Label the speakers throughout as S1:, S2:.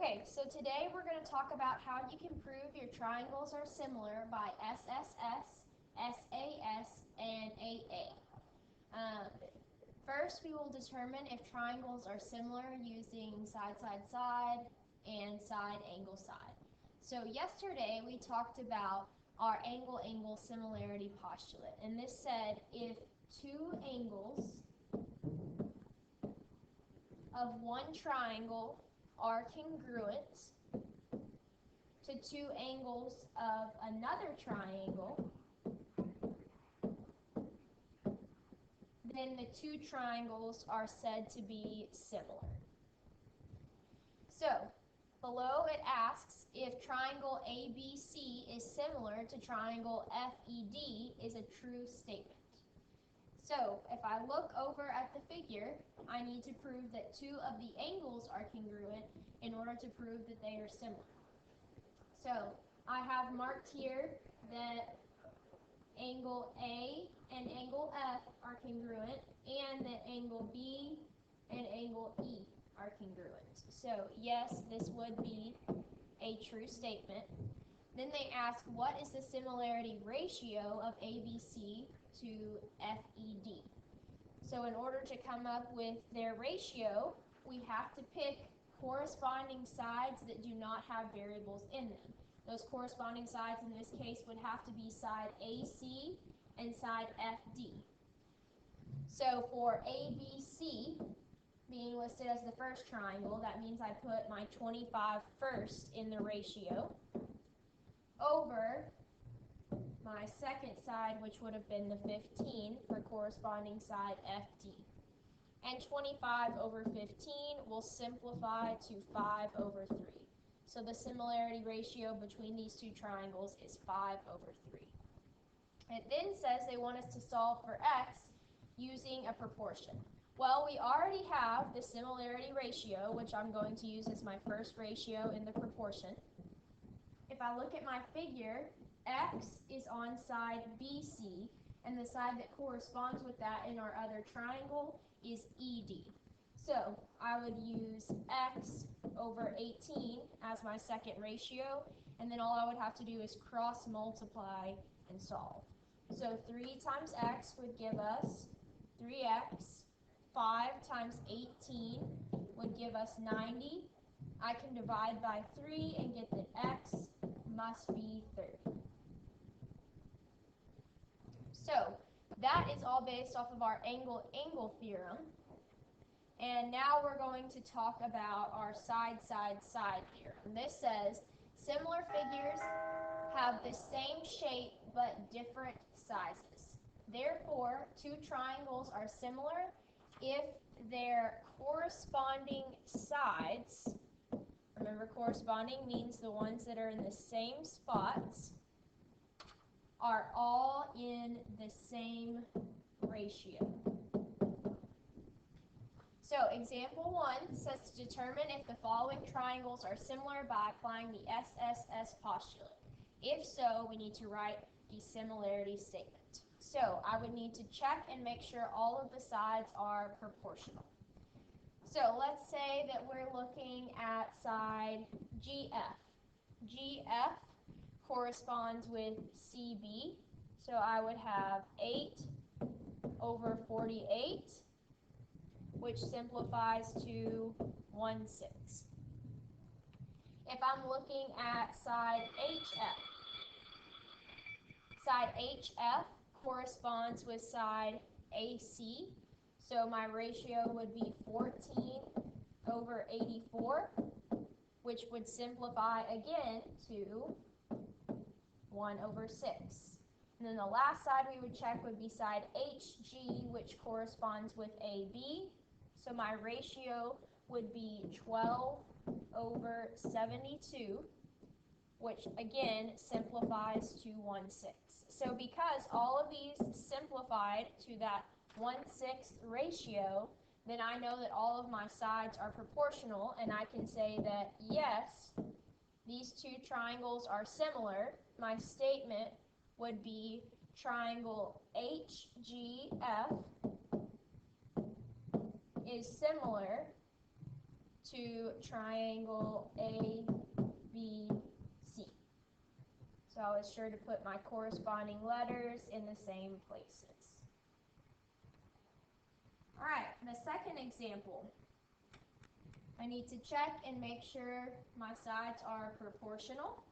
S1: Okay, so today we're going to talk about how you can prove your triangles are similar by SSS, SAS, and AA. First, we will determine if triangles are similar using side, side, side, and side, angle, side. So yesterday we talked about our angle-angle similarity postulate, and this said if two angles of one triangle are congruent to two angles of another triangle, then the two triangles are said to be similar. So, below it asks if triangle ABC is similar to triangle FED is a true statement. So, if I look over at the figure, I need to prove that two of the angles are congruent in order to prove that they are similar. So, I have marked here that angle A and angle F are congruent, and that angle B and angle E are congruent. So, yes, this would be a true statement. Then they ask, what is the similarity ratio of ABC to FED? So in order to come up with their ratio, we have to pick corresponding sides that do not have variables in them. Those corresponding sides in this case would have to be side AC and side FD. So for ABC being listed as the first triangle, that means I put my 25 first in the ratio over my second side, which would have been the 15 for corresponding side FD. And 25 over 15 will simplify to 5 over 3. So the similarity ratio between these two triangles is 5 over 3. It then says they want us to solve for x using a proportion. Well, we already have the similarity ratio, which I'm going to use as my first ratio in the proportion. If I look at my figure, x is on side BC, and the side that corresponds with that in our other triangle is ED. So I would use x over 18 as my second ratio, and then all I would have to do is cross multiply and solve. So 3 times x would give us 3x. 5 times 18 would give us 90. I can divide by 3 and get that x must be 30. So that is all based off of our angle-angle theorem. And now we're going to talk about our side-side-side theorem. This says similar figures have the same shape but different sizes. Therefore, two triangles are similar if their corresponding sides, remember corresponding means the ones that are in the same spots, are all in the same ratio. So example 1 says to determine if the following triangles are similar by applying the SSS postulate. If so, we need to write the similarity statement. So I would need to check and make sure all of the sides are proportional. So let's say that we're looking at side GF. GF corresponds with CB, so I would have 8 over 48, which simplifies to 1/6. If I'm looking at side HF corresponds with side AC, so my ratio would be 14 over 84, which would simplify again to 1 over 6. And then the last side we would check would be side HG, which corresponds with AB. So my ratio would be 12 over 72, which again simplifies to 1/6. So because all of these simplified to that 1/6 ratio, then I know that all of my sides are proportional, and I can say that yes, these two triangles are similar. My statement would be triangle HGF is similar to triangle ABC. So I was sure to put my corresponding letters in the same places. All right, the second example. I need to check and make sure my sides are proportional.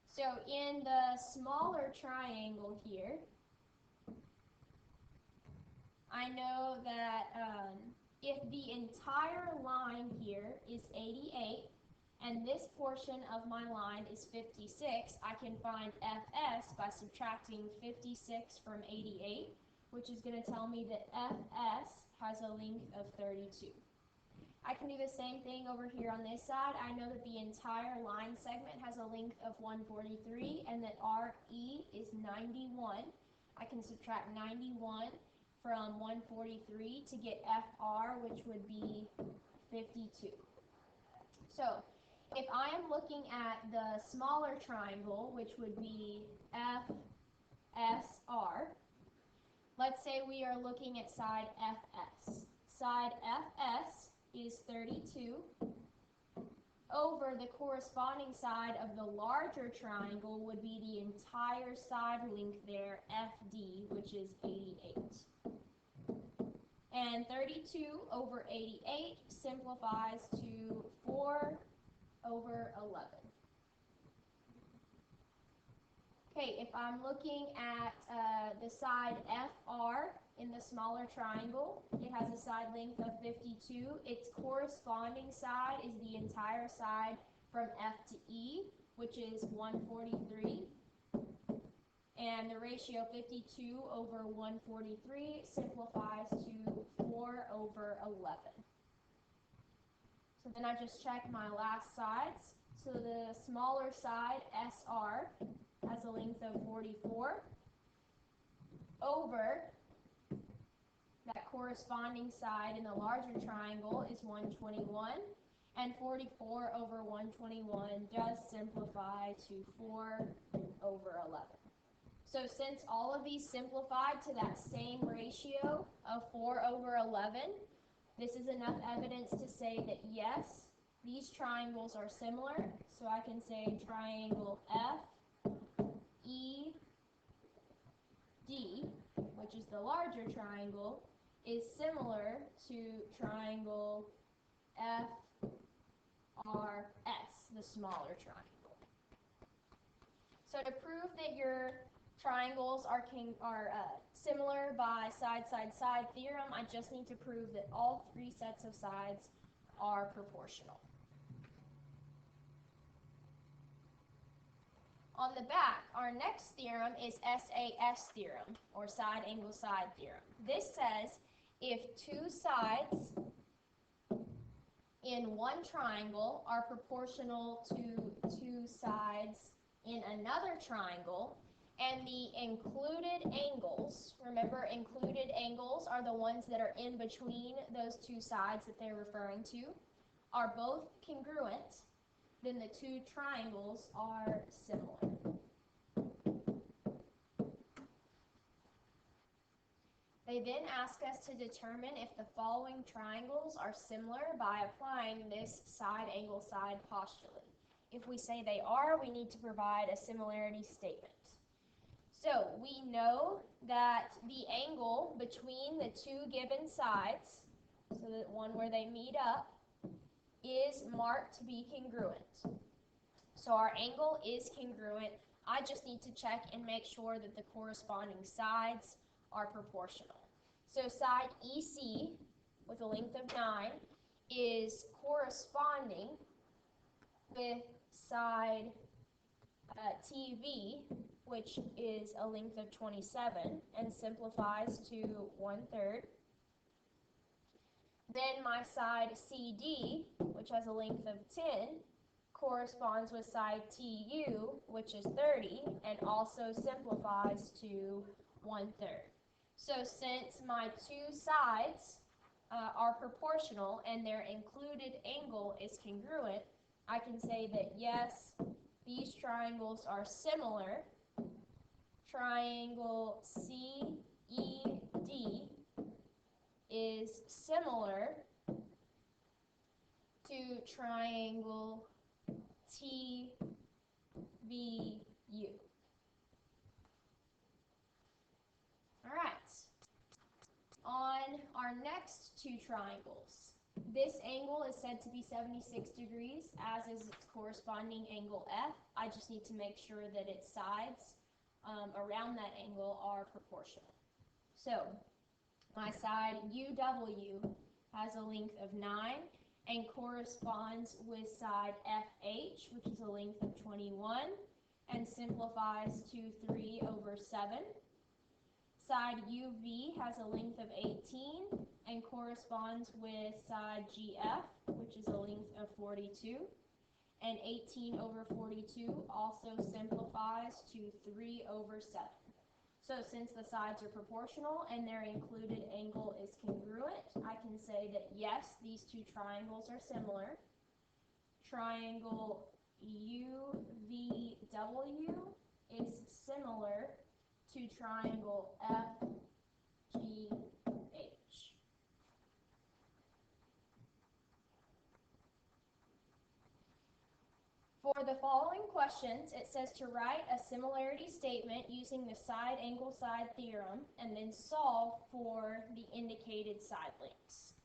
S1: So in the smaller triangle here, I know that if the entire line here is 88 and this portion of my line is 56, I can find FS by subtracting 56 from 88, which is going to tell me that FS has a length of 32. I can do the same thing over here on this side. I know that the entire line segment has a length of 143 and that RE is 91. I can subtract 91 from 143 to get FR, which would be 52. So if I am looking at the smaller triangle, which would be FSR, let's say we are looking at side FS. Side FS is 32 over the corresponding side of the larger triangle would be the entire side length there, FD, which is 88. And 32 over 88 simplifies to 4 over 11. Okay, if I'm looking at the side FR in the smaller triangle, it has a side length of 52. Its corresponding side is the entire side from F to E, which is 143. And the ratio 52 over 143 simplifies to 4 over 11. So then I just check my last sides. So the smaller side, SR, has a length of 44 over that corresponding side in the larger triangle is 121, and 44 over 121 does simplify to 4 over 11. So since all of these simplified to that same ratio of 4 over 11, this is enough evidence to say that yes, these triangles are similar. So I can say triangle FED, which is the larger triangle, is similar to triangle FRS, the smaller triangle. So to prove that your triangles are similar by side-side-side theorem, I just need to prove that all three sets of sides are proportional. On the back, our next theorem is SAS theorem, or side angle side theorem. This says if two sides in one triangle are proportional to two sides in another triangle, and the included angles, remember included angles are the ones that are in between those two sides that they're referring to, are both congruent, then the two triangles are similar. They then ask us to determine if the following triangles are similar by applying this side angle side postulate. If we say they are, we need to provide a similarity statement. So we know that the angle between the two given sides, so that one where they meet up, is marked to be congruent. So our angle is congruent. I just need to check and make sure that the corresponding sides are proportional. So side EC with a length of 9 is corresponding with side TV, which is a length of 27 and simplifies to 1/3. Then my side CD, which has a length of 10, corresponds with side TU, which is 30, and also simplifies to 1/3. So since my two sides are proportional and their included angle is congruent, I can say that yes, these triangles are similar. Triangle CED is similar to triangle TVU. All right. On our next two triangles, this angle is said to be 76 degrees, as is its corresponding angle F. I just need to make sure that its sides around that angle are proportional. So my side UW has a length of 9 and corresponds with side FH, which is a length of 21, and simplifies to 3/7. Side UV has a length of 18 and corresponds with side GF, which is a length of 42. And 18/42 also simplifies to 3/7. So since the sides are proportional and their included angle is congruent, I can say that yes, these two triangles are similar. Triangle UVW is similar to triangle FGH. For the following questions, it says to write a similarity statement using the side angle side theorem and then solve for the indicated side lengths.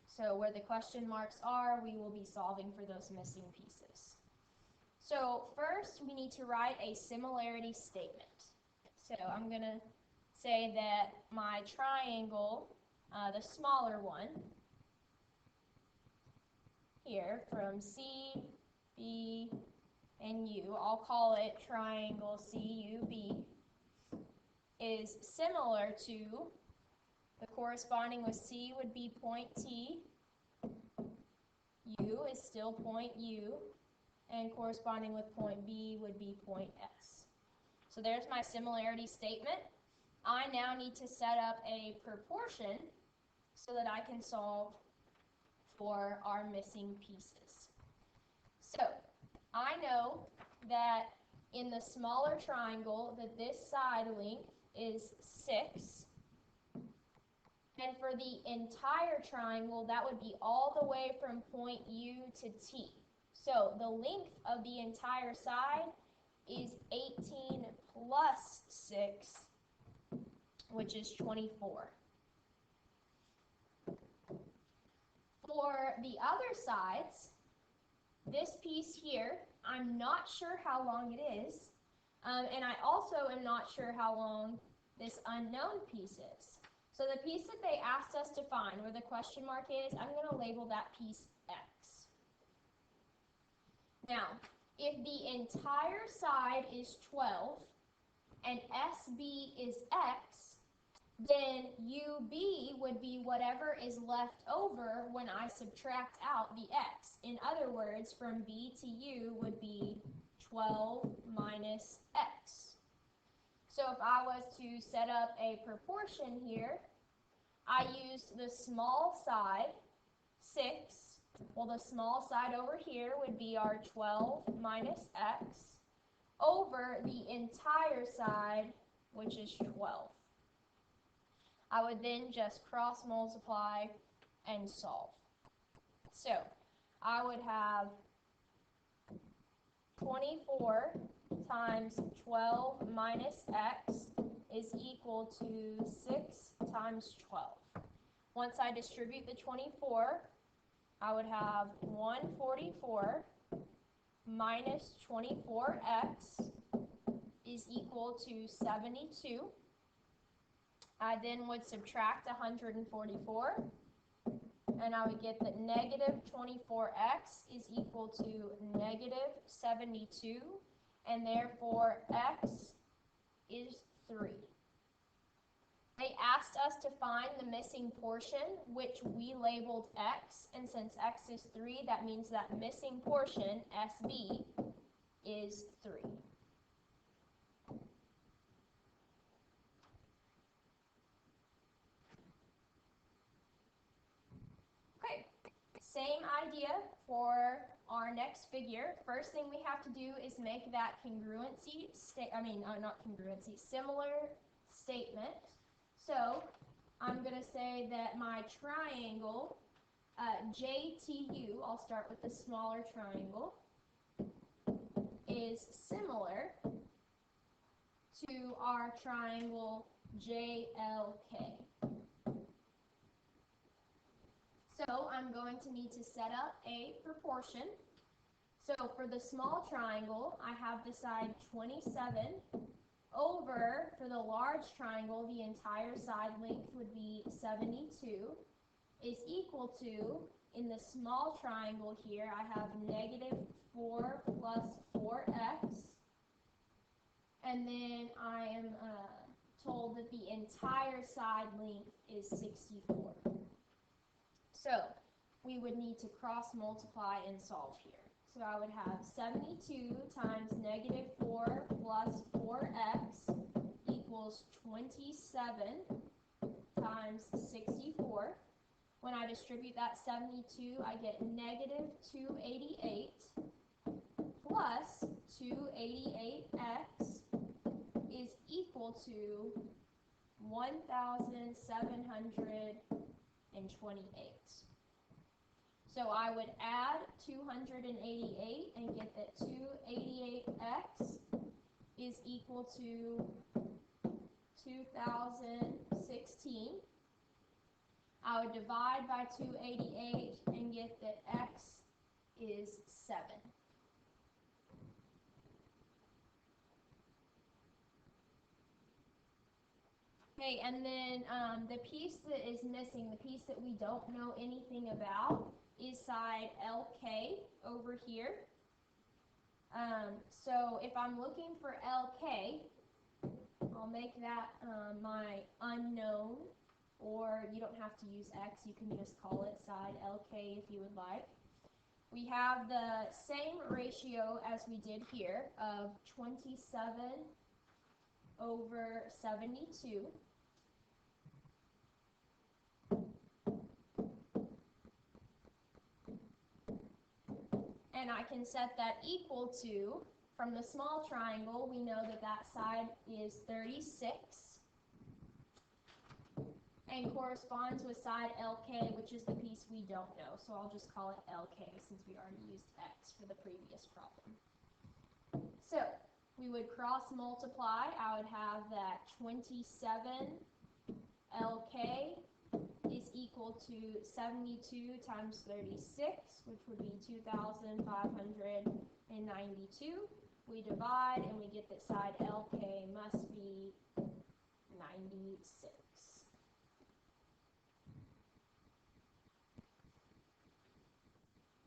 S1: So where the question marks are, we will be solving for those missing pieces. So first, we need to write a similarity statement. So I'm going to say that my triangle, the smaller one, here from C, B, and U, I'll call it triangle CUB, is similar to, the corresponding with C would be point T, U is still point U, and corresponding with point B would be point S. So there's my similarity statement. I now need to set up a proportion so that I can solve for our missing pieces. So I know that in the smaller triangle that this side length is 6. And for the entire triangle, that would be all the way from point U to T. So the length of the entire side is 18 plus 6, which is 24. For the other sides, this piece here, I'm not sure how long it is, and I also am not sure how long this unknown piece is. So the piece that they asked us to find, where the question mark is, I'm going to label that piece X. Now, if the entire side is 12 and SB is X, then UB would be whatever is left over when I subtract out the X. In other words, from B to U would be 12 minus X. So if I was to set up a proportion here, I used the small side, 6. Well, the small side over here would be our 12 minus X over the entire side, which is 12. I would then just cross multiply and solve. So I would have 24 times 12 minus X is equal to 6 times 12. Once I distribute the 24, I would have 144 minus 24X is equal to 72. I then would subtract 144, and I would get that negative 24X is equal to negative 72, and therefore X is 3. They asked us to find the missing portion, which we labeled X, and since X is 3, that means that missing portion, SB, is 3. Okay, same idea for our next figure. First thing we have to do is make that congruency, similar statement. So I'm going to say that my triangle JTU, I'll start with the smaller triangle, is similar to our triangle JLK. So I'm going to need to set up a proportion. So for the small triangle, I have the side 27 over, for the large triangle, the entire side length would be 72, is equal to, in the small triangle here, I have negative 4 plus 4x, and then I am told that the entire side length is 64. So we would need to cross multiply and solve here. So I would have 72 times negative 4 plus 4x equals 27 times 64. When I distribute that 72, I get negative 288 plus 288x is equal to 1,728. So I would add 288 and get that 288x is equal to 2016. I would divide by 288 and get that x is 7. Okay, and then the piece that is missing, the piece that we don't know anything about, is side LK over here. So if I'm looking for LK, I'll make that my unknown, or you don't have to use X, you can just call it side LK if you would like. We have the same ratio as we did here of 27 over 72. And I can set that equal to, from the small triangle, we know that that side is 36 and corresponds with side LK, which is the piece we don't know. So I'll just call it LK since we already used X for the previous problem. So we would cross multiply. I would have that 27 LK is equal to 72 times 36, which would be 2,592. We divide and we get that side LK must be 96.